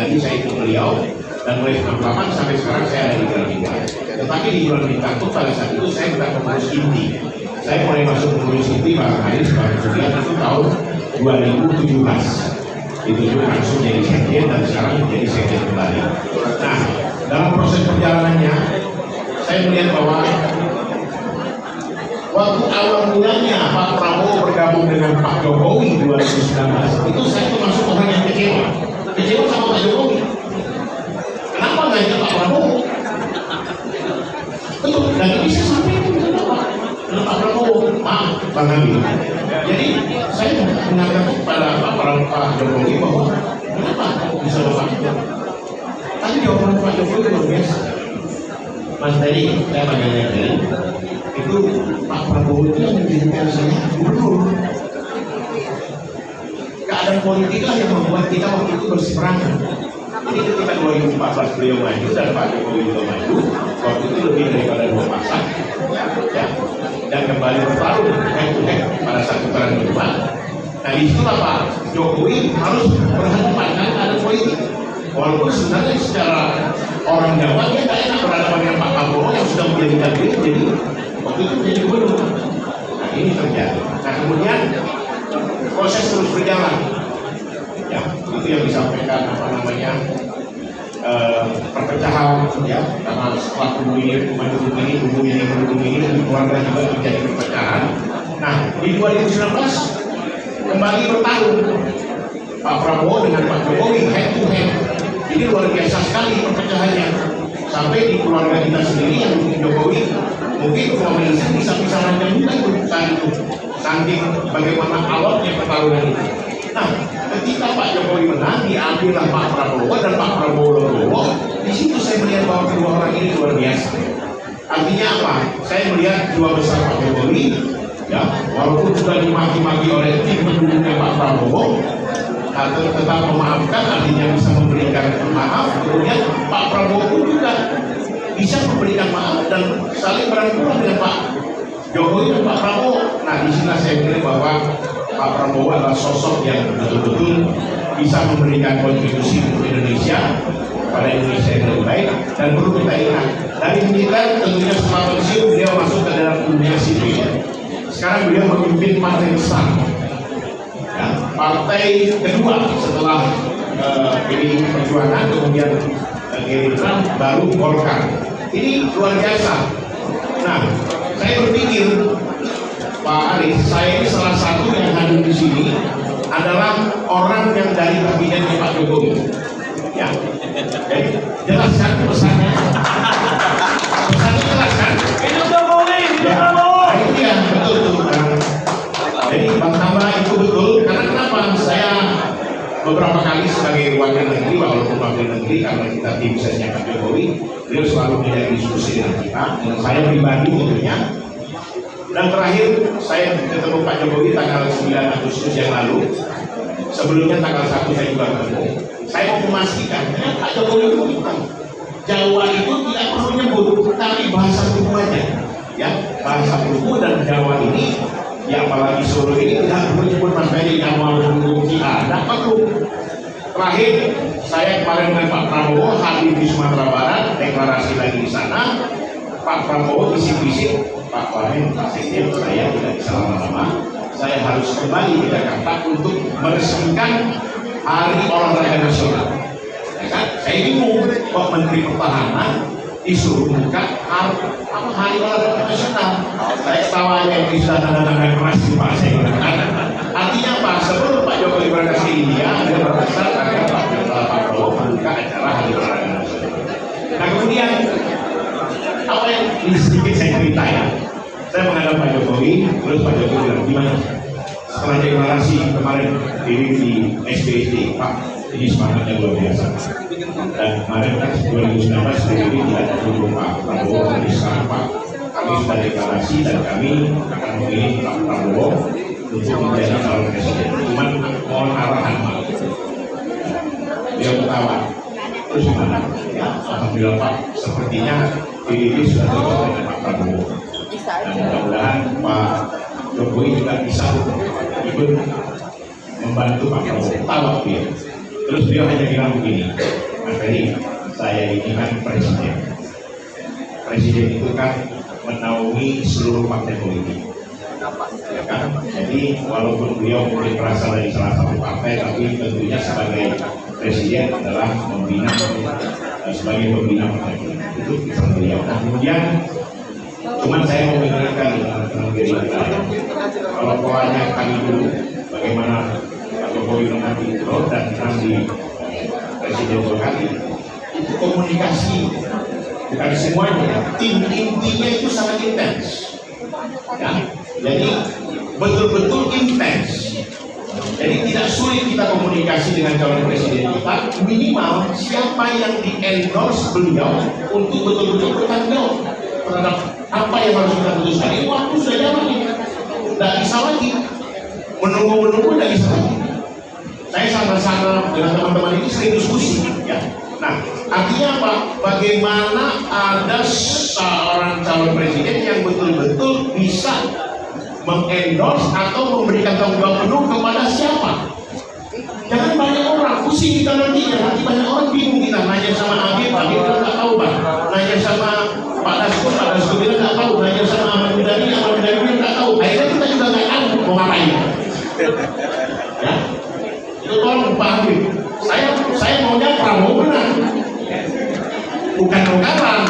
lagi saya ikut beliau, dan mulai 98 sampai sekarang saya ada di Jalan Bintang. Tetapi di Jalan Bintang itu pada saat itu saya bukan pengurus inti. Saya mulai masuk pengurus inti Bang Haris Bang Sugiat itu tahun 2017. Itu juga langsung jadi sekjen dan sekarang menjadi sekjen kembali. Nah, dalam proses perjalanannya saya melihat bahwa waktu awal mulanya Pak Prabowo bergabung dengan Pak Jokowi 2019 itu saya termasuk orang yang kecewa sama Pak Jokowi. Kenapa nggak ikut Pak Prabowo? Betul, dan bisa sampai kenapa Pak Prabowo? Maaf, Bang Habib. Jadi saya mengatakan kepada Pak Jokowi bahwa kenapa bisa Bapak? Tapi jawaban Pak Jokowi luar biasa. Mas tadi saya panggilnya itu Pak Prabowo itu yang menjadikan saya gubernur. Keadaan politiklah yang membuat kita waktu itu berseberangan. Jadi ketika 2014 beliau maju dan Pak Jokowi juga maju, waktu itu lebih daripada 2 pasang, ya, dan kembali bertarung head to head pada saat putaran kedua. Nah disitulah Pak Jokowi harus berhadapan dengan ada politik. Walaupun sebenarnya secara orang Jawa dia tidak enak berhadapan dengan Pak Prabowo yang sudah menjadikan dia jadi waktu itu menjadi gubernur. Nah ini terjadi. Nah kemudian proses terus berjalan. Ya itu yang disampaikan perpecahan ya, karena setelah kubu ini mendukung ini dan keluarga juga terjadi perpecahan. Nah di 2019 kembali bertarung Pak Prabowo dengan Pak Jokowi head to head. Ini luar biasa sekali perpecahannya sampai di keluarga kita sendiri yang mendukung Jokowi mungkin komunikasi bisa lancar juga itu saking bagaimana awalnya pertarungan itu. Nah ketika Pak Jokowi menang diambillah Pak Prabowo dan Pak Prabowo logo. Di situ saya melihat bahwa kedua orang ini luar biasa. Artinya apa? Saya melihat dua besar Pak Jokowi ya, walaupun sudah dimaki-maki oleh tim pendukungnya Pak Prabowo atau tetap memaafkan, artinya bisa memberikan maaf. Kemudian Pak Prabowo pun juga bisa memberikan maaf dan saling berangkulan dengan Pak Jokowi dan Pak Prabowo. Nah di sini saya melihat bahwa Pak Prabowo adalah sosok yang betul-betul bisa memberikan kontribusi untuk Indonesia pada Indonesia yang lebih baik. Dan perlu kita ingat dari militer tentunya setelah pensiun beliau masuk ke dalam dunia sipil. Sekarang beliau memimpin partai besar. Ya, partai kedua setelah PDI Perjuangan, kemudian Gerindra, baru Golkar. Ini luar biasa. Nah, saya berpikir Pak Aris, saya ini salah satu yang hadir di sini adalah orang yang dari kabinetnya Pak Jokowi. Ya, jadi jelaskan pesannya. Pesannya jelaskan. Hidup Jokowi, hidup Prabowo. Itu ya betul. Jadi Bang Tamba itu betul, karena kenapa saya beberapa kali sebagai wakil negeri, walaupun wakil negeri karena kita tim sesnya Pak Jokowi, beliau selalu menjadi diskusi dengan kita, dan saya pribadi tentunya. Dan terakhir saya ketemu Pak Jokowi tanggal 9 Agustus yang lalu. Sebelumnya tanggal 1 saya juga ketemu. Saya mau memastikan Pak Jokowi itu bilang Jawa itu tidak perlu nyebut, tapi bahasa buku aja. Ya, bahasa buku dan Jawa ini ya apalagi Solo ini tidak perlu nyebut Mas Ferry Jawa buku kita, tidak perlu. Terakhir saya kemarin dengan Pak Prabowo hadir di Sumatera Barat, deklarasi lagi di sana. Pak Prabowo bisik-bisik, Pak Wamen, Pak Sekjen, saya tidak bisa lama-lama. Saya harus kembali ke Jakarta untuk meresmikan Hari Olahraga Nasional. Ya kan? Saya bingung kok Menteri Pertahanan disuruh buka Hari Olahraga Nasional. Saya tawanya yang bisa tanda-tanda keras di Pak Sekjen. Artinya apa? Sebelum Pak Jokowi berangkat ke India, ada berasal karena Pak Prabowo membuka acara Hari Olahraga Nasional. Nah kemudian apa yang sedikit saya cerita ya, saya menghadap Pak Jokowi, terus Pak Jokowi bilang gimana setelah deklarasi kemarin di SBSD, Pak ini semangatnya luar biasa. Dan kemarin kan 2019 ini tidak ada dulu Pak Prabowo, jadi sekarang Pak kami sudah deklarasi dan kami akan memilih Pak Prabowo untuk menjadi calon presiden. Cuman mohon arahan Pak. Dia ketawa. Terus gimana? Ya, alhamdulillah Pak, sepertinya PDIP sudah cocok dengan Pak Prabowo. Dan mudah-mudahan Pak Jokowi juga bisa ikut membantu Pak Prabowo. Tahu dia. Terus beliau hanya bilang begini, Mas Ferry, saya ini kan presiden. Presiden itu kan menaungi seluruh partai politik. Ya kan? Jadi walaupun beliau mungkin berasal dari salah satu partai, tapi tentunya sebagai presiden adalah membina sebagai pembina partai politik. Itu pesan beliau. Nah, kemudian cuman saya mau mengingatkan teman-teman Gerindra, kalau polanya kami dulu bagaimana Pak Jokowi mengambil itu dan di presiden Jokowi itu komunikasi bukan semuanya, intinya itu sangat intens. Ya, jadi betul-betul intens. Jadi tidak sulit kita komunikasi dengan calon presiden kita, minimal siapa yang di-endorse beliau untuk betul-betul bertanggung jawab terhadap apa yang harus kita putuskan. Ini waktu sudah jalan, tidak bisa lagi menunggu-menunggu, tidak bisa lagi. Saya sama-sama dengan teman-teman ini sering diskusi, ya. Nah, artinya apa? Bagaimana ada seorang calon presiden yang betul-betul bisa mengendorse atau memberikan tanggung jawab penuh kepada siapa? Jangan banyak orang pusing kita nanti banyak orang bingung kita nanya sama Agil bilang nggak tahu Pak, nanya sama Pak Dasko bilang nggak tahu, nanya sama Ahmad Mudani bilang nggak tahu. Akhirnya kita juga nggak tahu mau ngapain. Ya, itu tolong Pak Agil. Saya maunya Prabowo menang, bukan mau kalah.